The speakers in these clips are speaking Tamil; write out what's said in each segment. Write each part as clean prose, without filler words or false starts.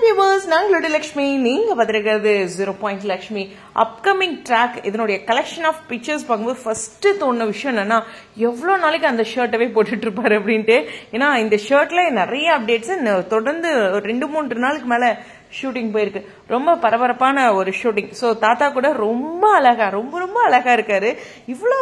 வியூவர்ஸ், நாங்களோட லக்ஷ்மி, நீங்க பார்த்திருக்கிறது 0 லக்ஷ்மி. அப்கமிங் ட்ராக் இதனுடைய கலெக்ஷன் ஆஃப் பிக்சர்ஸ் பார்க்கும்போது ஃபர்ஸ்ட் தோணுன விஷயம் என்னன்னா, எவ்வளோ நாளைக்கு அந்த ஷர்ட்டவே போட்டுட்டு இருப்பாரு அப்படின்ட்டு. ஏன்னா இந்த ஷர்ட்ல நிறைய அப்டேட்ஸ் தொடர்ந்து 2-3 நாளுக்கு மேல ஷூட்டிங் போயிருக்கு. ரொம்ப பரபரப்பான ஒரு ஷூட்டிங். ஸோ தாத்தா கூட ரொம்ப அழகா ரொம்ப அழகா இருக்காரு. இவ்வளோ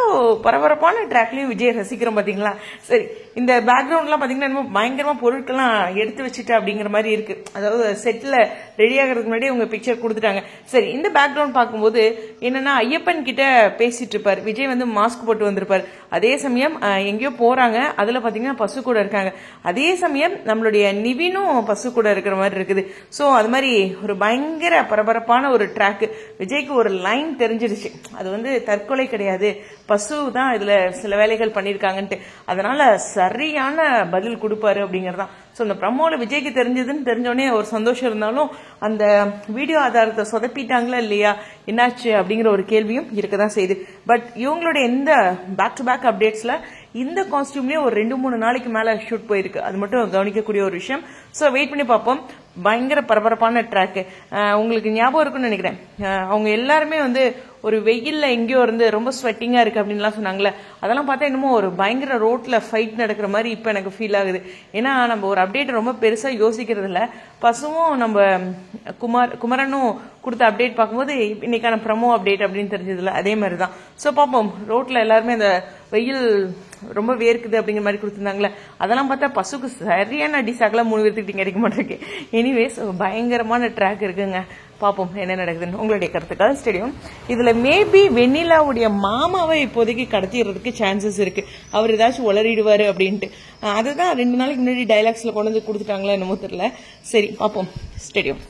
பரபரப்பான ட்ராக்லயும் விஜய் ரசிக்கிறோம் பாத்தீங்களா. சரி, இந்த பேக்ரவுண்ட்லாம் பாத்தீங்கன்னா பயங்கரமா பொருட்கள்லாம் எடுத்து வச்சுட்டு அப்படிங்கிற மாதிரி இருக்கு. அதாவது செட்ல ரெடி ஆகிறதுக்கு முன்னாடி உங்க பிக்சர் கொடுத்துட்டாங்க. சரி, இந்த பேக்ரவுண்ட் பார்க்கும்போது என்னன்னா, ஐயப்பன் கிட்ட பேசிட்டு இருப்பாரு விஜய். மாஸ்க் போட்டு வந்திருப்பாரு. அதே சமயம் எங்கேயோ போறாங்க. அதுல பாத்தீங்கன்னா பசு கூட இருக்காங்க. அதே சமயம் நம்மளுடைய நிவினும் பசு கூட இருக்கிற மாதிரி இருக்குது. ஸோ அது மாதிரி ஒரு பயங்கர பரபரப்பான ஒரு ட்ராக். விஜய்க்கு ஒரு லைன் தெரிஞ்சிருச்சு, அது தற்கொலை கிடையாது, பசு தான் இதுல சில வேலைகள் பண்ணிருக்காங்கன்ட்டு. அதனால சரியான பதில் கொடுப்பாரு அப்படிங்கறதான். ஸோ இந்த ப்ரமோல விஜய்க்கு தெரிஞ்சதுன்னு தெரிஞ்சோடனே ஒரு சந்தோஷம் இருந்தாலும், அந்த வீடியோ ஆதாரத்தை சொதப்பிட்டாங்களா இல்லையா, என்னாச்சு அப்படிங்கிற ஒரு கேள்வியும் இருக்கதான் செய்யுது. பட் இவங்களுடைய இந்த பேக் டு பேக் அப்டேட்ஸ்ல இந்த காஸ்டியூம்லயே ஒரு 2-3 நாளைக்கு மேல ஷூட் போயிருக்கு. அது மட்டும் கவனிக்கக்கூடிய ஒரு விஷயம். ஸோ வெயிட் பண்ணி பார்ப்போம். பயங்கர பரபரப்பான ட்ராக். உங்களுக்கு ஞாபகம் இருக்குன்னு நினைக்கிறேன், அவங்க எல்லாருமே ஒரு வெயில்ல எங்கேயோ இருந்து ரொம்ப ஸ்வெட்டிங்கா இருக்கு அப்படின்லாம் சொன்னாங்களே. அதெல்லாம் பார்த்தா என்னமோ ஒரு பயங்கர ரோட்ல ஃபைட் நடக்கிற மாதிரி இப்ப எனக்கு ஃபீல் ஆகுது. ஏன்னா நம்ம ஒரு அப்டேட் ரொம்ப பெருசா யோசிக்கிறது இல்ல. பசுவும் நம்ம குமரனும் கொடுத்த அப்டேட் பார்க்கும்போது இன்னைக்கான ப்ரமோ அப்டேட் அப்படின்னு தெரிஞ்சதுல அதே மாதிரி தான். ஸோ பார்ப்போம், ரோட்ல எல்லாருமே அந்த வெயில் ரொம்ப வேர்க்குது அப்படிங்கிற மாதிரி கொடுத்துருந்தாங்களே. அதெல்லாம் பார்த்தா பசுக்கு சரியான டிசாக்கெல்லாம் 3 பேர்த்துக்கிட்ட கிடைக்க மாட்டேருக்கு. எனிவேஸ், பயங்கரமான ட்ராக் இருக்குங்க. பார்ப்போம் என்ன நடக்குதுன்னு. உங்களுடைய கருத்துக்கள் ஸ்டேடியம். இதுல மேபி வெண்ணிலாவுடைய மாமாவை இப்போதைக்கு கடத்திடுறதுக்கு சான்சஸ் இருக்கு. அவர் ஏதாச்சும் உளறிடுவாரு அப்படின்ட்டு. அதுதான் 2 நாளைக்கு முன்னாடி டைலாக்ஸ்ல கொண்டு வந்து கொடுத்துட்டாங்களா என்னமோ தெரியல. சரி பார்ப்போம் ஸ்டேடியம்.